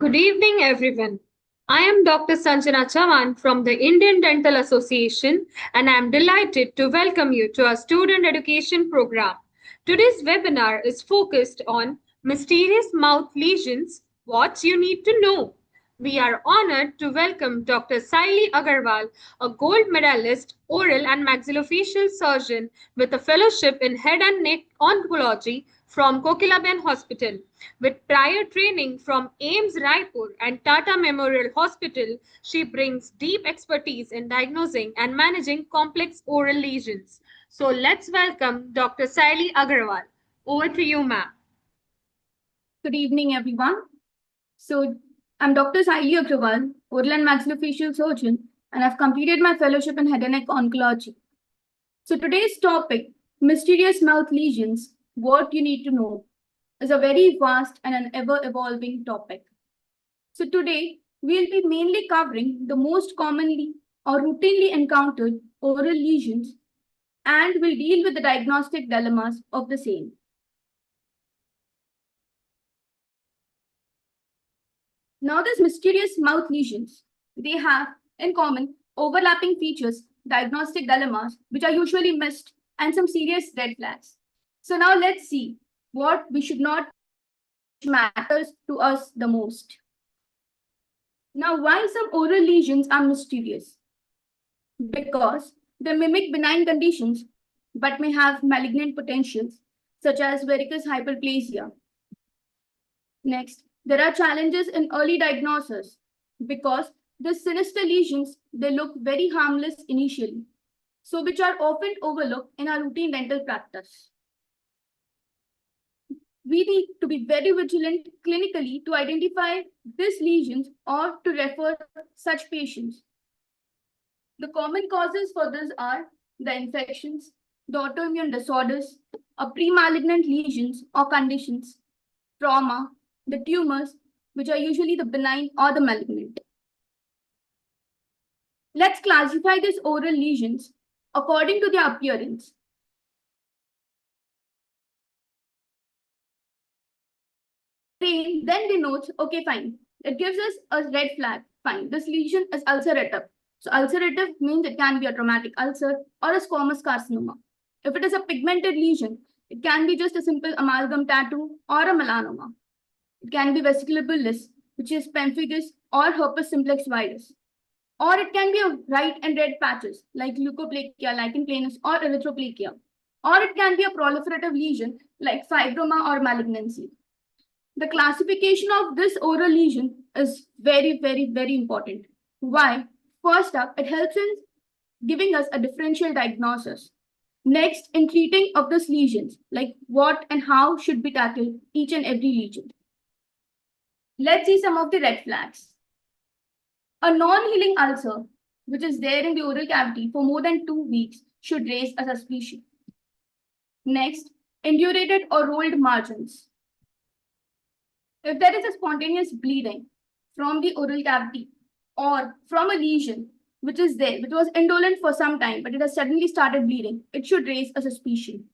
Good evening, everyone. I am Dr. Sanjana Chavan from the Indian Dental Association, and I am delighted to welcome you to our student education program. Today's webinar is focused on mysterious mouth lesions, what you need to know. We are honored to welcome Dr. Saili Agarwal, a gold medalist, oral and maxillofacial surgeon with a fellowship in head and neck oncology from Kokilaben Hospital. With prior training from AIMS Raipur and Tata Memorial Hospital, she brings deep expertise in diagnosing and managing complex oral lesions. So let's welcome Dr. Saili Agarwal. Over to you, ma'am. Good evening, everyone. So, I'm Dr. Saili Agrawal, oral and maxillofacial surgeon, and I've completed my fellowship in head and neck oncology. So, today's topic, mysterious mouth lesions, what you need to know, is a very vast and an ever-evolving topic. So, today, we'll be mainly covering the most commonly or routinely encountered oral lesions, and we'll deal with the diagnostic dilemmas of the same. Now, these mysterious mouth lesions, they have in common overlapping features, diagnostic dilemmas, which are usually missed, and some serious red flags. So now let's see what we should not matters to us the most. Now, why some oral lesions are mysterious? Because they mimic benign conditions but may have malignant potentials, such as varicose hyperplasia. Next, there are challenges in early diagnosis because The sinister lesions, they look very harmless initially, so which are often overlooked in our routine dental practice. We need to be very vigilant clinically to identify these lesions or to refer such patients. The common causes for this are the infections, the autoimmune disorders, pre-malignant lesions or conditions, trauma, the tumors, which are usually the benign or the malignant. Let's classify these oral lesions according to their appearance. Rain then denotes, okay, fine. It gives us a red flag. Fine, this lesion is ulcerative. So ulcerative means it can be a traumatic ulcer or a squamous carcinoma. If it is a pigmented lesion, it can be just a simple amalgam tattoo or a melanoma. It can be vesicular bullous, which is pemphigus or herpes simplex virus. Or it can be a white and red patches like leukoplakia, lichen planus, or erythroplakia. Or it can be a proliferative lesion like fibroma or malignancy. The classification of this oral lesion is very, very, very important. Why? First up, it helps in giving us a differential diagnosis. Next, in treating of these lesions, like what and how should be tackled each and every lesion. Let's see some of the red flags. A non-healing ulcer, which is there in the oral cavity for more than 2 weeks, should raise a suspicion. Next, indurated or rolled margins. If there is a spontaneous bleeding from the oral cavity or from a lesion which is there, which was indolent for some time, but it has suddenly started bleeding, it should raise a suspicion.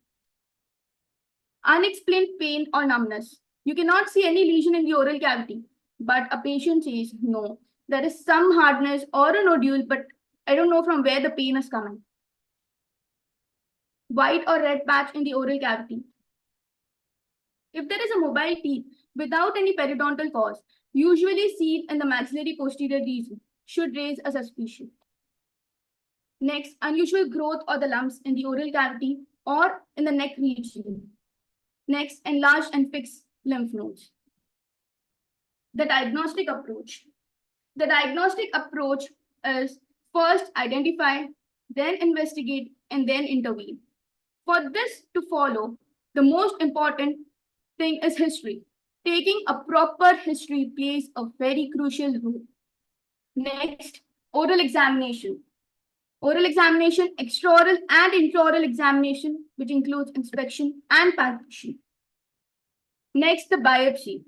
Unexplained pain or numbness. You cannot see any lesion in the oral cavity, but a patient says, no, there is some hardness or a nodule, but I don't know from where the pain is coming. White or red patch in the oral cavity. If there is a mobile teeth without any periodontal cause, usually seen in the maxillary posterior region, should raise a suspicion. Next, unusual growth or the lumps in the oral cavity or in the neck region. Next, enlarged and fixed lymph nodes. The diagnostic approach. The diagnostic approach is first identify, then investigate, and then intervene. For this to follow, the most important thing is history. Taking a proper history plays a very crucial role. Next, oral examination. Oral examination, extraoral and intraoral examination, which includes inspection and palpation. Next, the biopsy.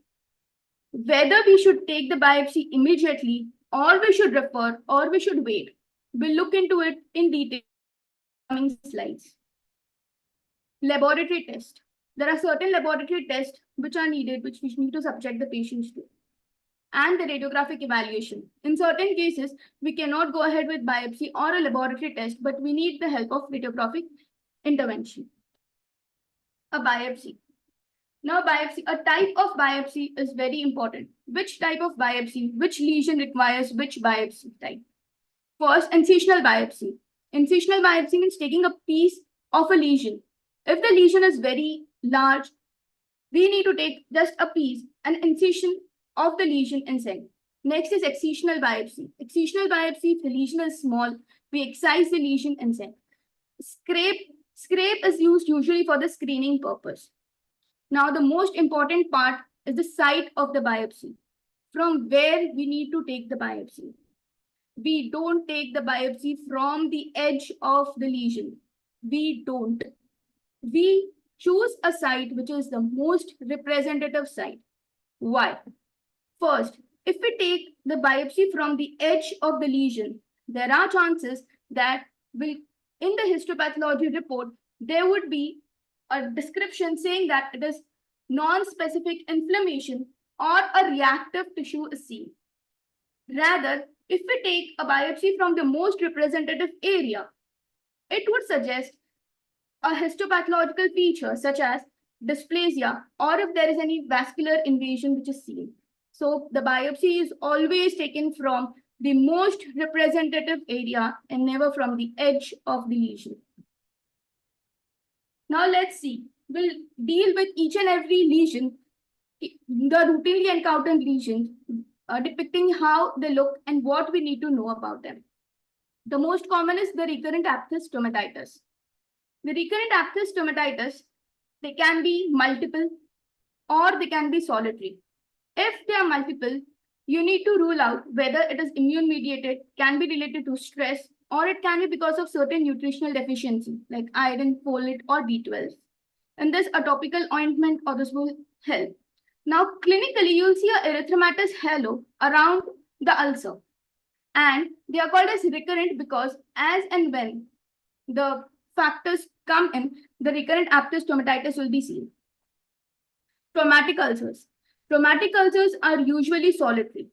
Whether we should take the biopsy immediately or we should refer or we should wait. We'll look into it in detail in coming slides. Laboratory test. There are certain laboratory tests which are needed, which we need to subject the patients to. And the radiographic evaluation. In certain cases, we cannot go ahead with biopsy or a laboratory test, but we need the help of radiographic intervention. A biopsy. Now, biopsy, a type of biopsy is very important. Which type of biopsy, which lesion requires which biopsy type? First, incisional biopsy. Incisional biopsy means taking a piece of a lesion. If the lesion is very large, we need to take just a piece, an incision of the lesion inside. Next is excisional biopsy. Excisional biopsy, if the lesion is small, we excise the lesion inside. Scrape is used usually for the screening purpose. Now, the most important part is the site of the biopsy. From where we need to take the biopsy. We don't take the biopsy from the edge of the lesion. We don't. We choose a site which is the most representative site. Why? First, if we take the biopsy from the edge of the lesion, there are chances that in the histopathology report, there would be a description saying that it is non-specific inflammation or a reactive tissue is seen. Rather, if we take a biopsy from the most representative area, it would suggest a histopathological feature such as dysplasia or if there is any vascular invasion which is seen. So the biopsy is always taken from the most representative area and never from the edge of the lesion. Now let's see. We'll deal with each and every lesion, the routinely encountered lesions, depicting how they look and what we need to know about them. The most common is the recurrent aphthous stomatitis. The recurrent aphthous stomatitis, they can be multiple or they can be solitary. If they are multiple, you need to rule out whether it is immune mediated, can be related to stress, or it can be because of certain nutritional deficiency like iron, folate, or B12. And this, a topical ointment or this will help. Now, clinically, you'll see a erythematous halo around the ulcer. And they are called as recurrent because as and when the factors come in, the recurrent aphthous stomatitis will be seen. Traumatic ulcers. Traumatic ulcers are usually solitary.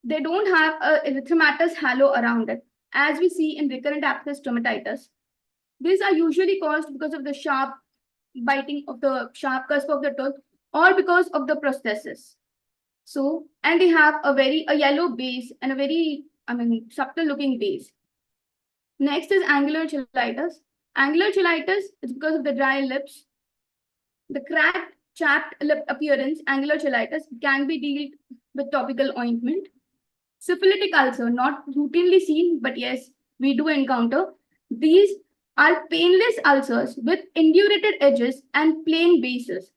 They don't have a erythematous halo around it, as we see in recurrent aphthous stomatitis. These are usually caused because of the sharp biting of the sharp cusp of the tooth or because of the prosthesis. So, and they have a yellow base and a very, subtle looking base. Next is angular cheilitis. Angular cheilitis is because of the dry lips. The cracked, chapped lip appearance, angular cheilitis, can be dealt with topical ointment. Syphilitic ulcer, not routinely seen, but yes, we do encounter. These are painless ulcers with indurated edges and plain bases.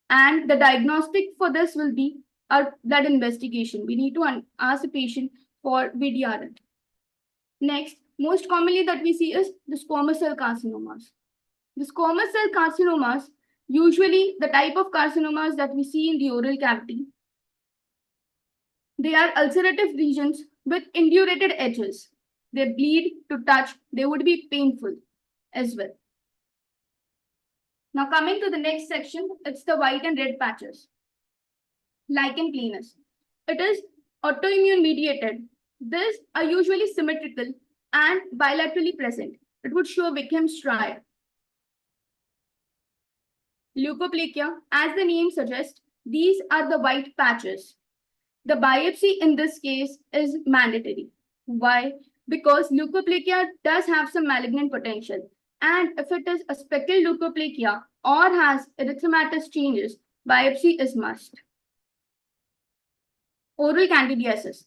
And the diagnostic for this will be our blood investigation. We need to ask the patient for VDRL. Next, most commonly that we see is the squamous cell carcinomas. The squamous cell carcinomas, usually the type of carcinomas that we see in the oral cavity, they are ulcerative regions with indurated edges. They bleed to touch. They would be painful as well. Now coming to the next section, it's the white and red patches. Lichen planus. It is autoimmune mediated. These are usually symmetrical and bilaterally present. It would show Wickham's stripe. Leukoplakia, as the name suggests, these are the white patches. The biopsy in this case is mandatory. Why? Because leukoplakia does have some malignant potential. And if it is a speckled leukoplakia or has erythematous changes, biopsy is must. Oral candidiasis.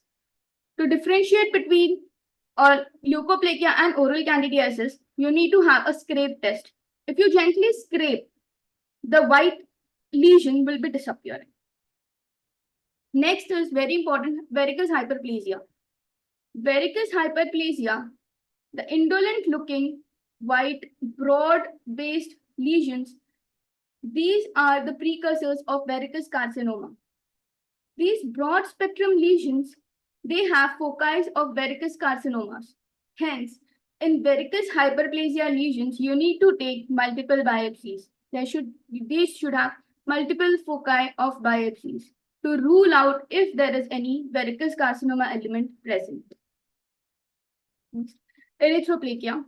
To differentiate between leukoplakia and oral candidiasis, you need to have a scrape test. If you gently scrape, the white lesion will be disappearing. Next is very important, varicose hyperplasia. Varicose hyperplasia, the indolent looking white broad-based lesions, these are the precursors of varicose carcinoma. These broad spectrum lesions, they have foci of varicose carcinomas. Hence, in varicose hyperplasia lesions, you need to take multiple biopsies. These should have multiple foci of biopsies to rule out if there is any varicose carcinoma element present. Erythroplakia,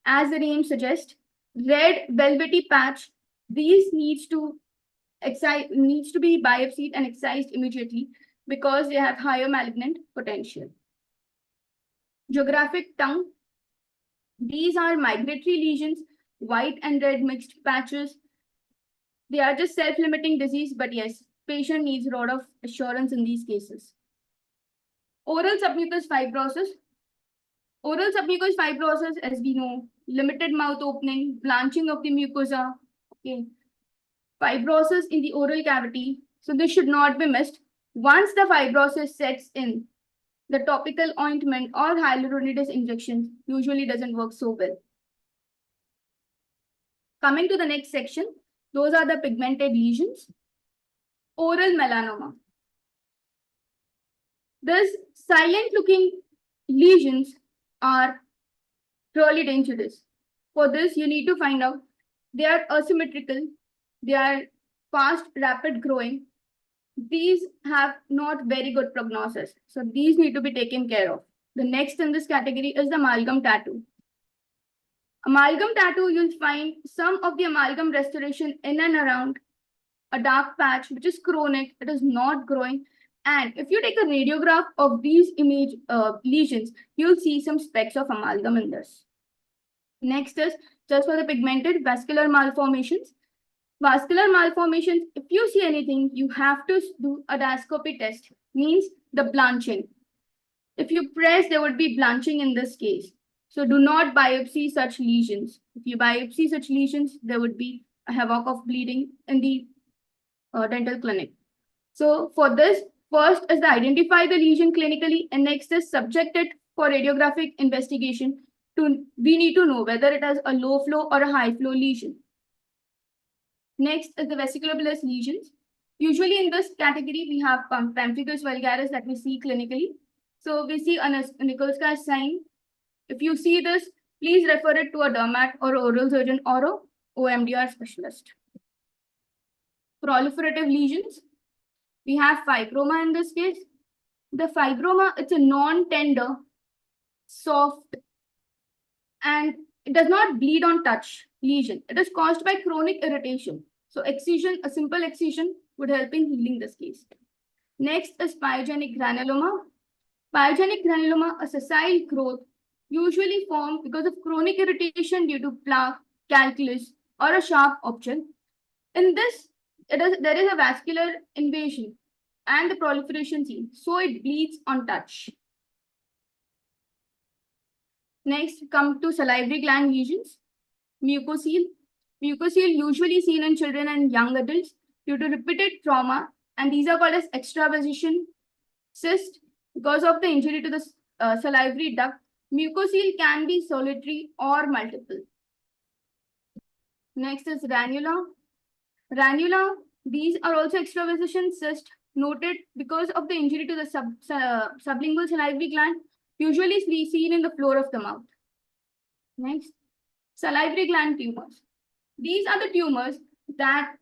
as the name suggests, red velvety patch. These needs to be biopsied and excised immediately because they have higher malignant potential. Geographic tongue. These are migratory lesions, white and red mixed patches. They are just self-limiting disease, but yes, patient needs a lot of assurance in these cases. Oral submucous fibrosis. Oral submucous fibrosis, as we know, limited mouth opening, blanching of the mucosa, okay, fibrosis in the oral cavity. So this should not be missed. Once the fibrosis sets in, the topical ointment or hyaluronidas injection usually doesn't work so well. Coming to the next section, those are the pigmented lesions. Oral melanoma. These silent looking lesions are really dangerous. For this, you need to find out they are asymmetrical, they are fast, rapid growing. These have not very good prognosis. So these need to be taken care of. The next in this category is the amalgam tattoo. Amalgam tattoo, you'll find some of the amalgam restoration in and around a dark patch, which is chronic, it is not growing. And if you take a radiograph of these image lesions, you'll see some specks of amalgam in this. Next is just for the pigmented vascular malformations. Vascular malformations, if you see anything, you have to do a diascopy test, means the blanching. If you press, there would be blanching in this case. So do not biopsy such lesions. If you biopsy such lesions, there would be a havoc of bleeding in the dental clinic. So for this, first is to identify the lesion clinically, and next is subject it for radiographic investigation. We need to know whether it has a low flow or a high flow lesion. Next is the vesiculobular lesions. Usually in this category, we have pemphigus vulgaris that we see clinically. So we see a Nikolsky sign. If you see this, please refer it to a dermat or oral surgeon or a OMDR specialist. Proliferative lesions. We have fibroma in this case. The fibroma, it's a non-tender, soft, and it does not bleed on touch lesion. It is caused by chronic irritation. So excision, a simple excision would help in healing this case. Next is pyogenic granuloma. Pyogenic granuloma, a sessile growth, usually formed because of chronic irritation due to plaque, calculus, or a sharp object. In this, there is a vascular invasion and the proliferation seen, so it bleeds on touch. Next, come to salivary gland lesions. Mucocele. Mucocele usually seen in children and young adults due to repeated trauma, and these are called as extravasation cyst because of the injury to the salivary duct. Mucocele can be solitary or multiple. Next is ranula. Ranula, these are also extravasation cyst noted because of the injury to the sublingual salivary gland, usually seen in the floor of the mouth. Next, salivary gland tumors. These are the tumors that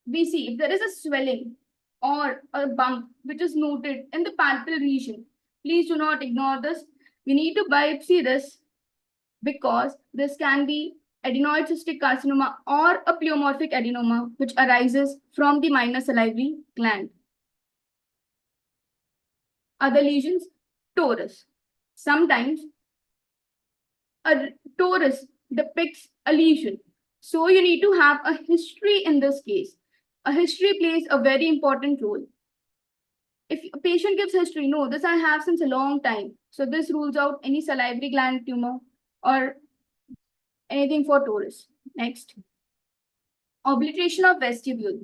we see if there is a swelling or a bump which is noted in the palpal region. Please do not ignore this. We need to biopsy this because this can be adenoid cystic carcinoma or a pleomorphic adenoma which arises from the minor salivary gland. Other lesions, torus. Sometimes a torus depicts a lesion. So you need to have a history in this case. A history plays a very important role. If a patient gives history, no, this I have since a long time. So this rules out any salivary gland tumor or anything for torus. Next, obliteration of vestibule.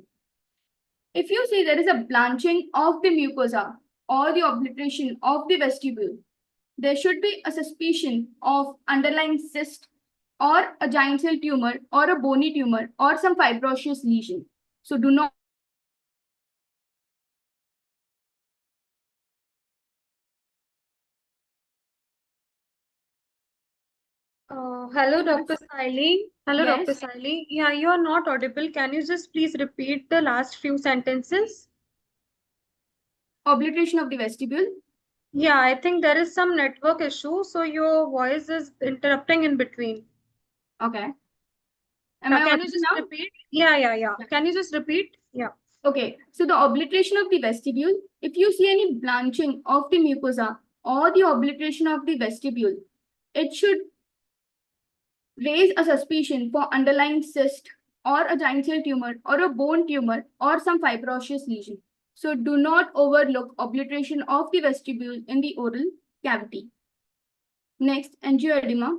If you see there is a blanching of the mucosa or the obliteration of the vestibule, there should be a suspicion of underlying cyst or a giant cell tumor or a bony tumor or some fibrosous lesion. So do not Hello, Dr. Saili. Hello, Yes. Dr. Saili. Yeah, you are not audible. Can you just please repeat the last few sentences? Obliteration of the vestibule. Yeah, I think there is some network issue, so your voice is interrupting in between. Okay. Can you just repeat? Yeah. Can you just repeat? Yeah. Okay, so the obliteration of the vestibule, if you see any blanching of the mucosa or the obliteration of the vestibule, it should raise a suspicion for underlying cyst or a giant cell tumor or a bone tumor or some fibrosous lesion. So do not overlook obliteration of the vestibule in the oral cavity. Next, angioedema.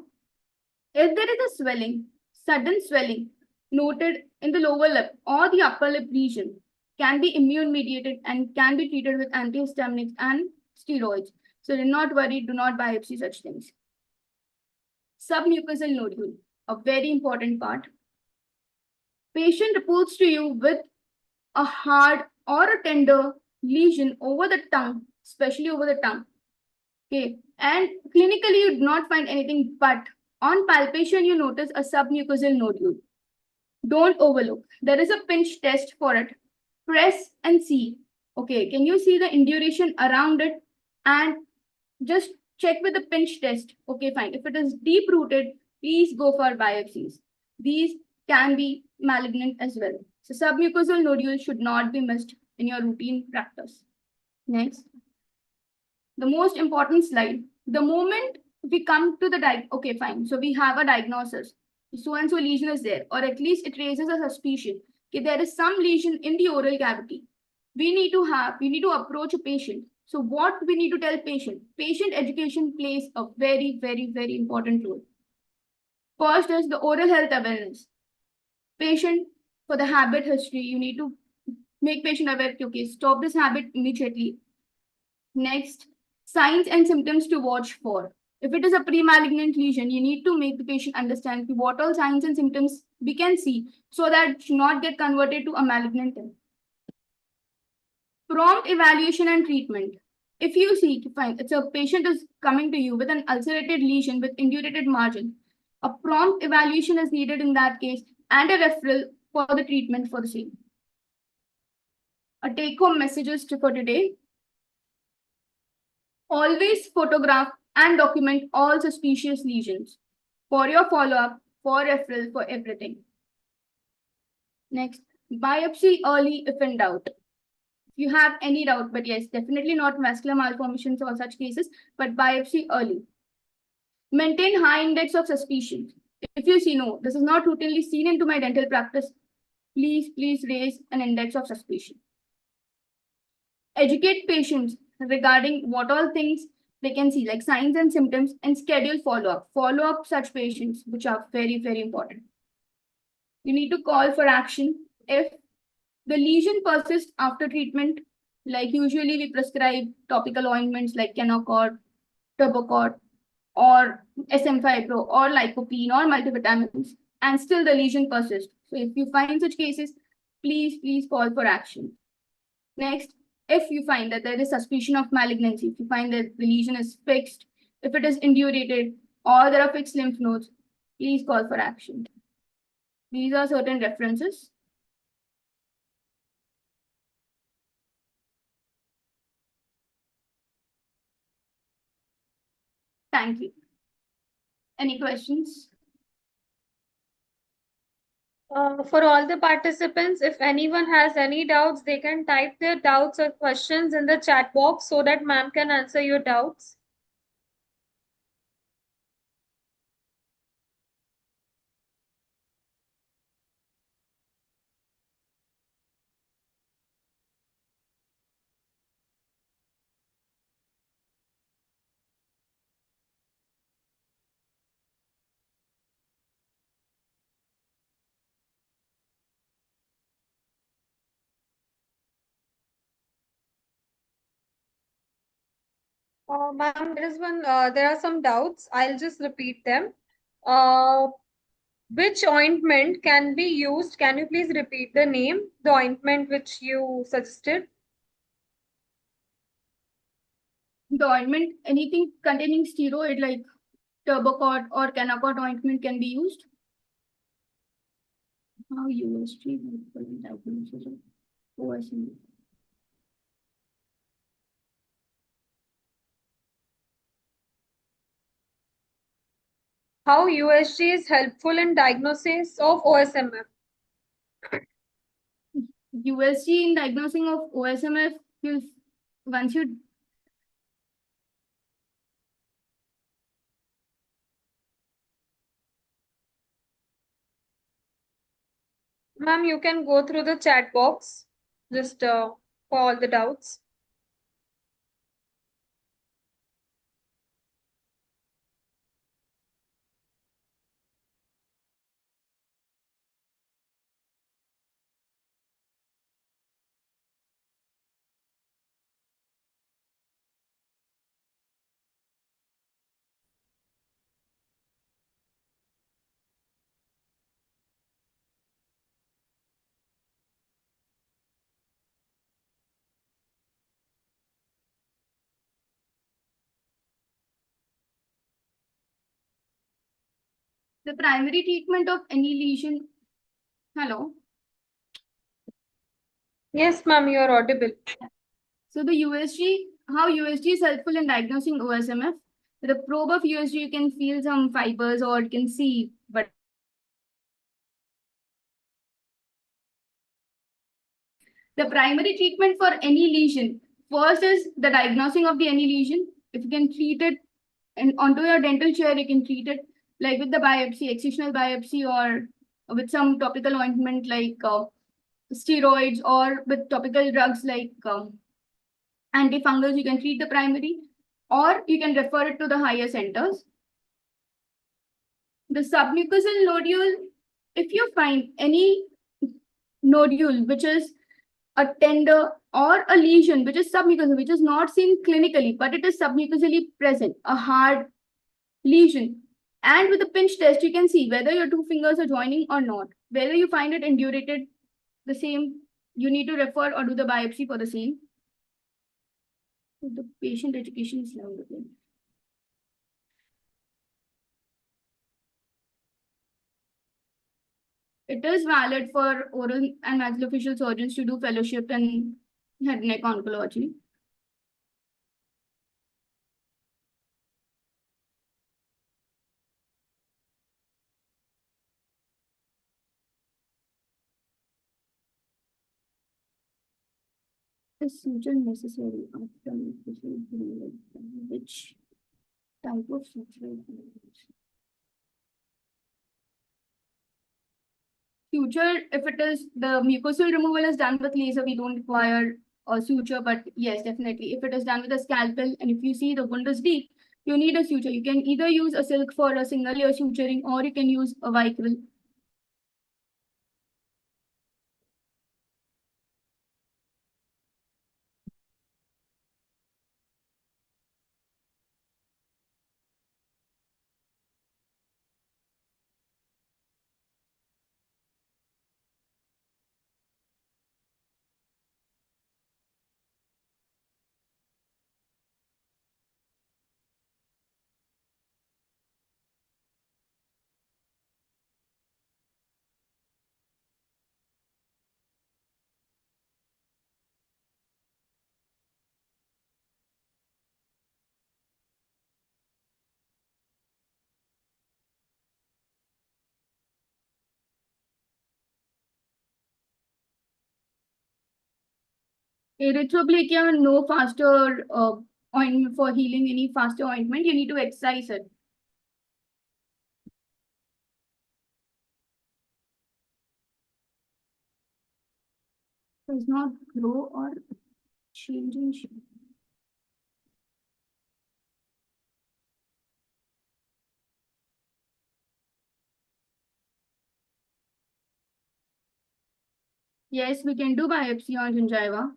If there is a swelling, sudden swelling noted in the lower lip or the upper lip region, can be immune mediated and can be treated with antihistaminics and steroids. So do not worry, do not biopsy such things. Submucosal nodule, a very important part. Patient reports to you with a hard or a tender lesion over the tongue, especially over the tongue. Okay, and clinically you do not find anything, but on palpation you notice a submucosal nodule. Don't overlook. There is a pinch test for it. Press and see. Okay, can you see the induration around it? And just check with the pinch test. Okay, fine. If it is deep rooted, please go for biopsies. These can be malignant as well. So submucosal nodule should not be missed in your routine practice. Next, the most important slide. The moment we come to the okay, fine. So we have a diagnosis. So and so lesion is there, or at least it raises a suspicion. there is some lesion in the oral cavity, we need to approach a patient. So what we need to tell patient? Patient education plays a very, very, very important role. First is the oral health awareness. Patient, for the habit history, you need to make patient aware, okay, stop this habit immediately. Next, signs and symptoms to watch for. If it is a pre-malignant lesion, you need to make the patient understand what all signs and symptoms we can see so that it should not get converted to a malignant type. Prompt evaluation and treatment. If you see, fine, it's a patient is coming to you with an ulcerated lesion with indurated margin, a prompt evaluation is needed in that case and a referral for the treatment for the same. A take-home messages for today. Always photograph and document all suspicious lesions for your follow-up, for referral, for everything. Next, biopsy early if in doubt. If you have any doubt, but yes, definitely not vascular malformations or such cases, but biopsy early. Maintain high index of suspicion. If you see, no, this is not routinely seen into my dental practice, please raise an index of suspicion. Educate patients regarding what all things they can see, like signs and symptoms, and schedule follow-up. Follow-up such patients, which are very, very important. You need to call for action if the lesion persists after treatment. Like usually we prescribe topical ointments like Kenocort, Turbocort, or SM Fibro, or Lycopene, or multivitamins, and still the lesion persists. So if you find such cases, please call for action. Next, if you find that there is suspicion of malignancy, if you find that the lesion is fixed, if it is indurated, or there are fixed lymph nodes, please call for action. These are certain references. Thank you. Any questions? For all the participants, if anyone has any doubts, they can type their doubts or questions in the chat box so that ma'am can answer your doubts. Ma'am, there are some doubts. I'll just repeat them. Uh, which ointment can be used? Can you please repeat the name, the ointment which you suggested? The ointment, anything containing steroid like Turbocort or Kenocort ointment can be used. How USG helpful in diagnosis of OSM? How USG is helpful in diagnosis of OSMF? USG in diagnosing of OSMF, once you Ma'am, you can go through the chat box just for all the doubts. the primary treatment of any lesion. Hello. Yes, ma'am, you are audible. So the USG, how USG is helpful in diagnosing OSMF. With a probe of USG, you can feel some fibers or you can see, but the primary treatment for any lesion, first is the diagnosing of the any lesion. If you can treat it and onto your dental chair, you can treat it like with the biopsy, excisional biopsy, or with some topical ointment like steroids or with topical drugs like antifungals, you can treat the primary, or you can refer it to the higher centers. The submucosal nodule, if you find any nodule which is a tender or a lesion which is submucosal, which is not seen clinically, but it is submucosally present, a hard lesion. And with a pinch test, you can see whether your two fingers are joining or not. Whether you find it indurated, the same, you need to refer or do the biopsy for the same. The patient education is loud again. It is valid for oral and maxillofacial surgeons to do fellowship in head and neck oncology. Is suture necessary after which type of suture? Suture, if it is the mucosal removal is done with laser, we don't require a suture. But yes, definitely, if it is done with a scalpel and if you see the wound is deep, you need a suture. You can either use a silk for a single layer suturing, or you can use a vicryl. Erythroplakia, no faster ointment for healing any faster ointment. You need to excise it. Does not grow or change in shape. Yes, we can do biopsy on gingiva.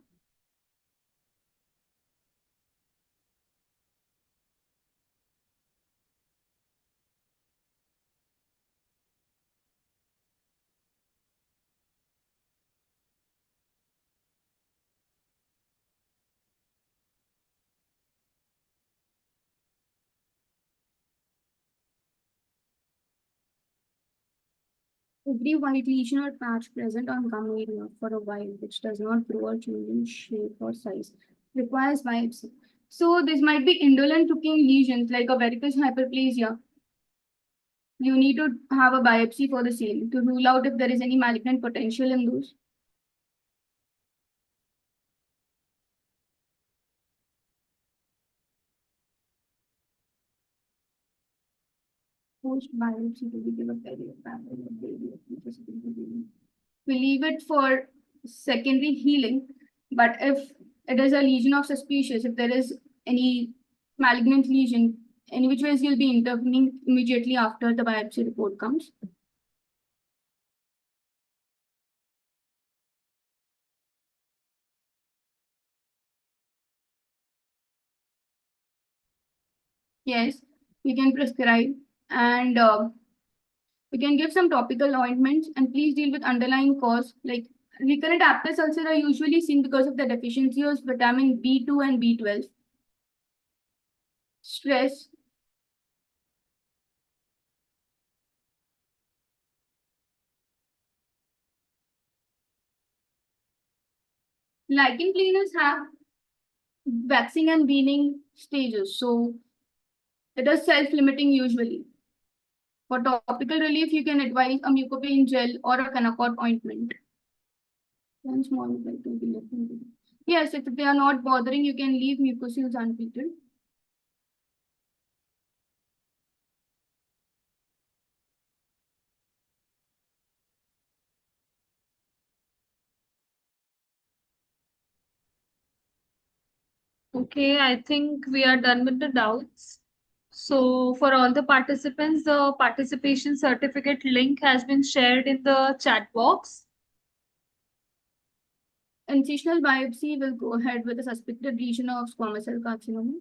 Every white lesion or patch present on gum area for a while, which does not grow or change in shape or size, requires biopsy. So this might be indolent looking lesions like a varicose hyperplasia. You need to have a biopsy for the same to rule out if there is any malignant potential in those. Post biopsy to be given we leave it for secondary healing, but if it is a lesion of suspicious, if there is any malignant lesion, in which ways you'll be intervening immediately after the biopsy report comes. Yes, we can prescribe and we can give some topical ointments, and please deal with underlying cause. Like recurrent abscess ulcer are usually seen because of the deficiency of vitamin B2 and B12. Stress, lichen planus have waxing and waning stages, so it is self-limiting usually. For topical relief, you can advise a mucopain gel or a Canacort ointment. One small bite will be left. Yes, if they are not bothering, you can leave mucoceles untreated. Okay, I think we are done with the doubts. So, for all the participants, the participation certificate link has been shared in the chat box. Incisional biopsy will go ahead with a suspected lesion of squamous cell carcinoma.